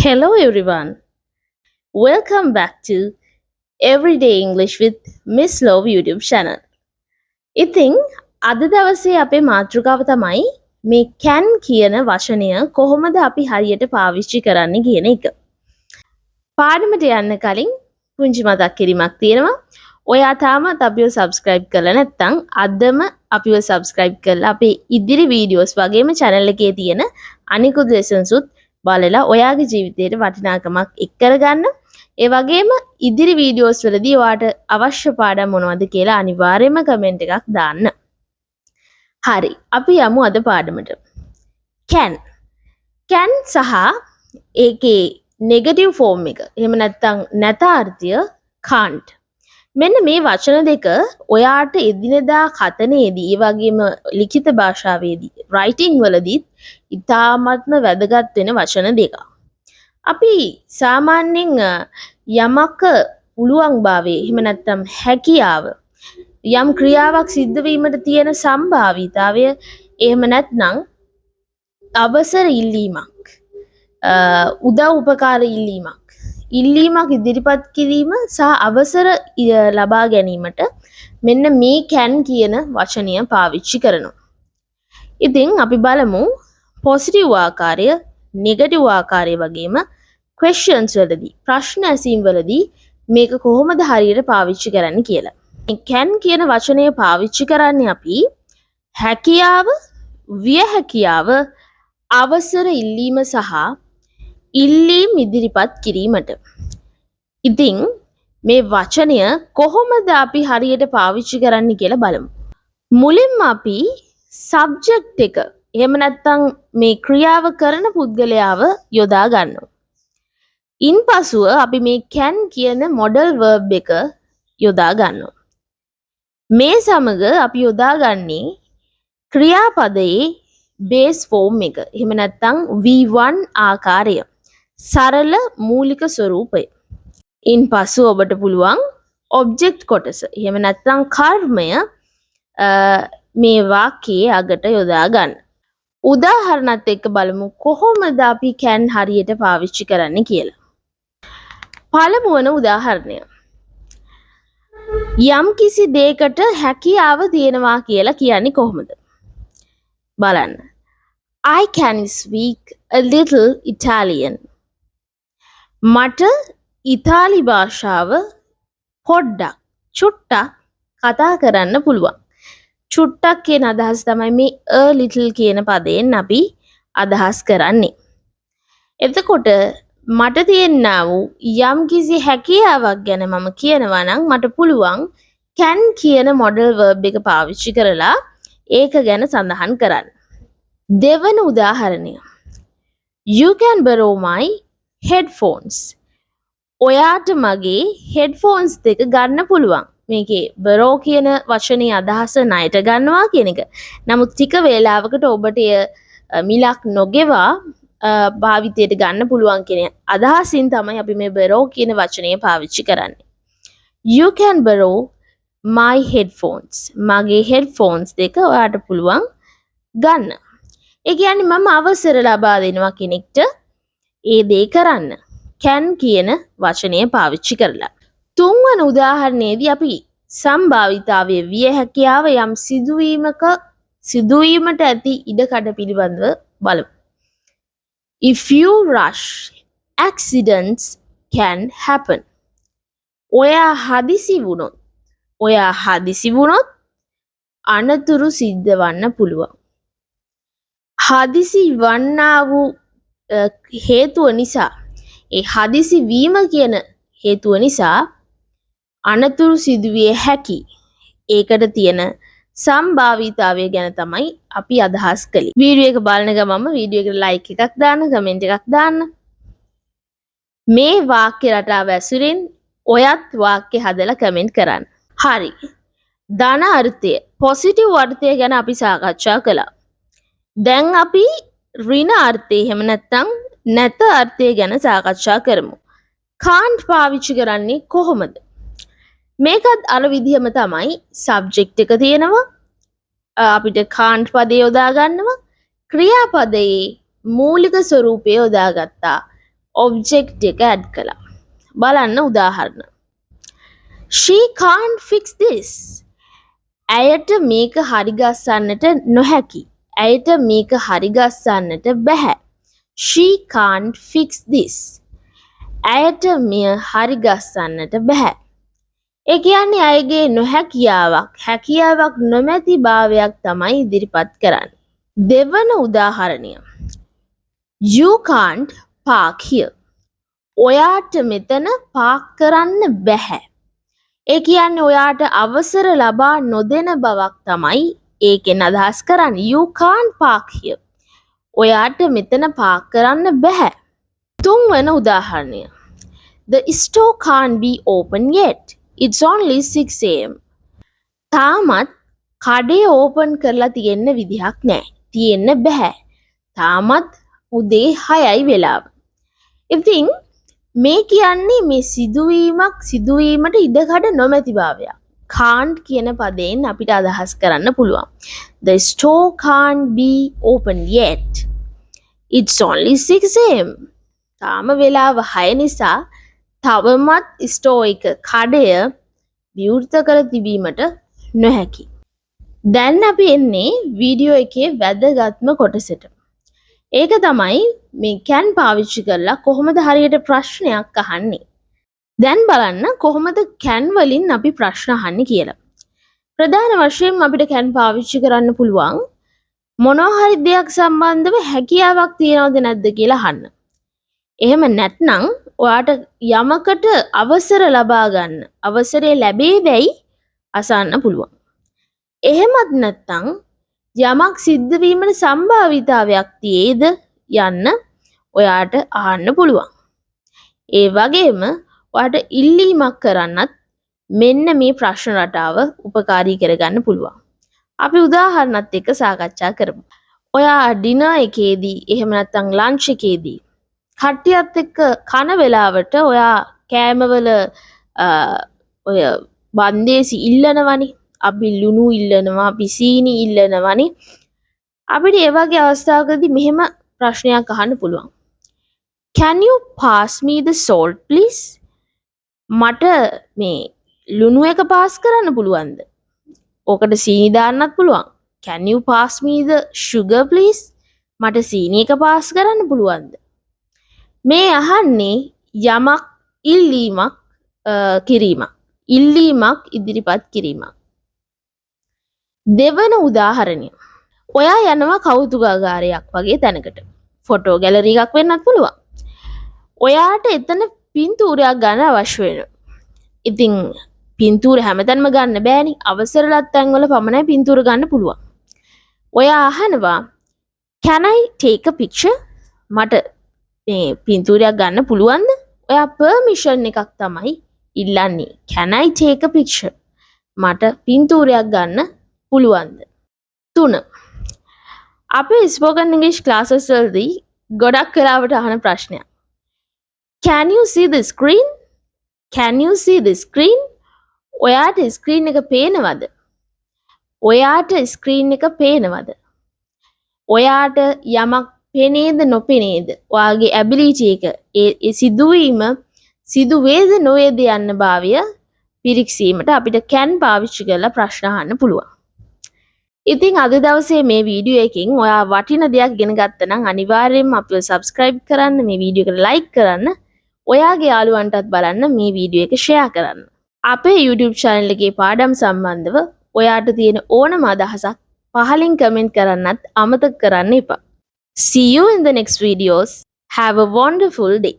Hello everyone. Welcome back to Everyday English with Miss Love YouTube channel. ඉතින් අද දවසේ අපේ මාතෘකාව තමයි මේ can කියන වචනය කොහොමද අපි හරියට පාවිච්චි කරන්නේ කියන එක. පාඩමට යන්න කලින් පුංචි මතක් කිරීමක් තියෙනවා. ඔයා තාමත් අපිව subscribe කරලා නැත්නම් අදම අපිව subscribe කරලා අපේ ඉදිරි වීඩියෝස් වගේම channel එකේ තියෙන අනිකුත් lessons උත් බලලා ඔයාගේ ජීවිතයට වටිනාකමක් එක් කරගන්න. ඒ වගේම ඉදිරි වීඩියෝස් වලදී ඔයාට අවශ්‍ය පාඩම් මොනවද කියලා අනිවාර්යයෙන්ම කමෙන්ට් එකක් දාන්න. හරි, අපි යමු අද පාඩමට. can සහ ඒකේ negative form එක. එහෙම නැත්නම් නැතාර්ථය can't. මෙන්න මේ වචන දෙක ඔයාට එදිනෙදා කතනයේදී ඒ වගේම ලිඛිත භාෂාවේදී writing වලදී ඉතාමත්ම වැදගත් වෙන වචන දෙකක්. අපි සාමාන්‍යයෙන් යමක පුළුවන්භාවයේ එහෙම නැත්නම් හැකියාව යම් ක්‍රියාවක් සිද්ධ වීමට තියෙන සම්භාවිතාවය එහෙම නැත්නම් අවසර ඉල්ලීමක් උදව් උපකාර ඉල්ලීමක් ඉදිරිපත් කිරීම සහ අවසර ලබා ගැනීමට මෙන්න මේ can කියන වචනය පාවිච්චි කරනවා. ඉතින් අපි බලමු positive ආකාරය, negative ආකාරය වගේම questions වලදී, ප්‍රශ්න ඇසීම් වලදී මේක කොහොමද හරියට පාවිච්චි කරන්න කියලා. can කියන වචනය පාවිච්චි කරන්නේ අපි හැකියාව, වියහැකියාව, අවසර ඉල්ලීම සහ ඉල්ලීම් ඉදිරිපත් කිරීමට. ඉතින් මේ වචනය කොහොමද අපි හරියට පාවිච්චි කරන්න කියලා බලමු. මුලින්ම අපි subject එක එහෙම නැත්නම් මේ ක්‍රියාව කරන පුද්ගලයාව යොදා ගන්නවා. ඉන්පසුව අපි මේ can කියන modal verb එක යොදා ගන්නවා. මේ සමග අපි යොදාගන්නේ ක්‍රියාපදයේ base form එක. එහෙම නැත්නම් V1 ආකාරය. සරල මූලික ස්වරූපය. ඉන්පසු ඔබට පුළුවන් object කොටස එහෙම නැත්නම් කර්මය මේ වාක්‍යයේ අගට යොදා ගන්න. උදාහරණත් එක්ක බලමු කොහොමද අපි can හරියට පාවිච්චි කරන්න කියලා. පළමු වන උදාහරණය. යම් කිසි දෙයකට හැකියාව තියෙනවා කියලා කියන්නේ කොහොමද? බලන්න. I can speak a little Italian. මට ඉතාලි භාෂාව පොඩ්ඩක් චුට්ටක් කතා කරන්න පුළුවන්. චුට්ටක් කියන අදහස තමයි මේ a little කියන පදයෙන් අපි අදහස් කරන්නේ. එතකොට මට තියෙනා වූ යම් කිසි හැකියාවක් ගැන මම කියනවා නම් මට පුළුවන් can කියන modal verb එක පාවිච්චි කරලා ඒක ගැන සඳහන් කරන්න. දෙවන උදාහරණය. You can borrow my headphones. ඔයාට මගේ headphones දෙක ගන්න පුළුවන්. මේකේ borrow කියන වචනේ අදහස ණයට ගන්නවා කියන එක. නමුත් ටික වේලාවකට ඔබට මිලක් නොගෙවා භාවිතයට ගන්න පුළුවන් කියන අදහසින් තමයි අපි මේ borrow කියන වචනය පාවිච්චි කරන්නේ. You can borrow my headphones. මගේ headphones දෙක ඔයාට පුළුවන් ගන්න. ඒ කියන්නේ මම අවසර ලබා දෙනවා කෙනෙක්ට ඒ දේ කරන්න. can කියන වචනය පාවිච්චි කරලා. තුන්වන උදාහරණයේදී අපි සම්භාවිතාවයේ විය හැකියාව යම් සිදුවීමට ඇති ඉඩකඩ පිළිබඳව බලමු. If you rush, accidents can happen. ඔයා හදිසි වුණොත් අනතුරු සිද්ධ වන්න පුළුවන්. හදිසි වන්නා වූ හේතුව නිසා ඒ හදිසි වීම කියන හේතුව නිසා අනතුරු සිදුවිය හැකි. ඒකට තියෙන සම්භාවිතාවය ගැන තමයි අපි අදහස් කළේ. වීඩියෝ එක බලන ගමන්ම වීඩියෝ එකට ලයික් එකක් දාන්න, කමෙන්ට් එකක් දාන්න. මේ වාක්‍ය රටාව ඇසුරින් ඔයත් වාක්‍ය හදලා කමෙන්ට් කරන්න. හරි. ධන අර්ථය, පොසිටිව් අර්ථය ගැන අපි සාකච්ඡා කළා. දැන් අපි ඍණ අර්ථය එහෙම නැත්නම් නැත අර්ථය ගැන සාකච්ඡා කරමු. can't පාවිච්චි කරන්නේ කොහොමද? මේකත් අර විදිහම තමයි subject එක තියෙනවා. අපිට can't පදේ යොදා ගන්නවා. ක්‍රියාපදයේ මූලික ස්වරූපය යොදාගත්තා. object එක add කළා. බලන්න උදාහරණ. She can't fix this. ඇයට මේක හරිගස්සන්නට නොහැකි. ඇයට මේක හරිගස්සන්නට බැහැ. She can't fix this. ඇයට මෙය හරිගස්සන්නට බැහැ. ඒ කියන්නේ අයගේ නොහැකියාවක්, හැකියාවක් නොමැති භාවයක් තමයි ඉදිරිපත් කරන්නේ. දෙවන උදාහරණය. You can't park here. ඔයාට මෙතන පාක් කරන්න බැහැ. ඒ කියන්නේ ඔයාට අවසර ලබා නොදෙන බවක් තමයි ඒකෙන් අදහස් කරන්නේ. You can't park here. ඔයාට මෙතන පාක් කරන්න බැහැ. තුන්වන උදාහරණය. The store can't be open yet. It's only 6 am. තාමත් කඩේ ඕපන් කරලා තියෙන්න විදිහක් නැහැ. තියෙන්න බෑ. තාමත් උදේ 6යි වෙලාව. ඉතින් මේ කියන්නේ මේ සිදුවීමට ඉඩකඩ නොමැති භාවයක්. can't කියන පදයෙන් අපිට අදහස් කරන්න පුළුවන්. The store can't be open yet. It's only 6 am. තාම වෙලාව 6 නිසා තවමත් ස්ටෝ එක කඩය විවෘත කර තිබීමට නොහැකි. දැන් අපි එන්නේ වීඩියෝ එකේ වැදගත්ම කොටසට. ඒක තමයි මේ can පාවිච්චි කරලා කොහොමද හරියට ප්‍රශ්නයක් අහන්නේ. දැන් බලන්න කොහොමද can වලින් අපි ප්‍රශ්න අහන්නේ කියලා. ප්‍රධාන වශයෙන් අපිට can පාවිච්චි කරන්න පුළුවන් මොනවා හරි දෙයක් සම්බන්ධව හැකියාවක් තියනවද නැද්ද කියලා අහන්න. එහෙම නැත්නම් ඔයාට යමකට අවසර ලබා ගන්න අවසරය ලැබේදැයි අසන්න පුළුවන්. එහෙමත් නැත්නම් යමක් සිද්ධ වීමට සම්භාවිතාවයක් තියේද යන්න ඔයාට අහන්න පුළුවන්. ඒ වගේම ඔයාට ඉල්ලීමක් කරන්නත් මෙන්න මේ ප්‍රශ්න රටාව උපකාරී කරගන්න පුළුවන්. අපි උදාහරණත් එක්ක සාකච්ඡා කරමු. ඔයා ඩිනර් එකේදී එහෙම නැත්නම් ලන්ච් එකේදී කට්ටියත් එක්ක කන වෙලාවට ඔයා කෑමවල ඔය බන්දේසි ඉල්ලනවනේ. අපි ලුණු ඉල්ලනවා, අපි සීනි ඉල්ලනවනේ. අපිට ඒ වගේ අවස්ථාවකදී මෙහෙම ප්‍රශ්නයක් අහන්න පුළුවන්. Can you pass me the salt please? මට මේ ලුණු එක පාස් කරන්න පුළුවන්ද? ඕකට සීනි දාන්නත් පුළුවන්. Can you pass me the sugar please? මට සීනි එක පාස් කරන්න පුළුවන්ද? මේ අහන්නේ යමක් ඉල්ලීමක් කිරීමක්. ඉල්ලීමක් ඉදිරිපත් කිරීමක්. දෙවන උදාහරණය. ඔයා යනවා කෞතුකාගාරයක් වගේ තැනකට. ෆොටෝ ගැලරි එකක් වෙන්නත් පුළුවන්. ඔයාට එතන පින්තූරයක් ගන්න අවශ්‍ය වෙනවා. ඉතින් පින්තූර හැමතැනම ගන්න බෑනේ. අවසරලත් තැන්වල පමණයි පින්තූර ගන්න පුළුවන්. ඔයා අහනවා Can I take a picture? මට මේ පින්තූරයක් ගන්න පුළුවන්ද? ඔයා permission එකක් තමයි ඉල්ලන්නේ. Can I take a picture? මට පින්තූරයක් ගන්න පුළුවන්ද? 3. අපේ spoken English classes වලදී ගොඩක් වෙලාවට අහන ප්‍රශ්නයක්. Can you see the screen? Can you see the screen? ඔයාට ස්ක්‍රීන් එක පේනවද? ඔයාට ස්ක්‍රීන් එක පේනවද? ඔයාට යමක් පෙනේද නොපෙනේද? ඔයාගේ ඇබිලිටි එක ඒ සිදුවීම සිදුවේද නොවේද යන්න භාවය පිරික්සීමට අපිට can පාවිච්චි කරලා ප්‍රශ්න අහන්න පුළුවන්. ඉතින් අද දවසේ මේ වීඩියෝ එකෙන් ඔයා වටින දෙයක් ඉගෙන ගත්තා නම් අනිවාර්යයෙන්ම අපිව subscribe කරන්න, මේ වීඩියෝ එකට like කරන්න, ඔයාගේ යාළුවන්ටත් බලන්න මේ වීඩියෝ එක share කරන්න. අපේ YouTube channel එකේ පාඩම් සම්බන්ධව ඔයාට තියෙන ඕනම අදහසක් පහලින් comment කරන්නත් අමතක කරන්න එපා. See you in the next videos. Have a wonderful day.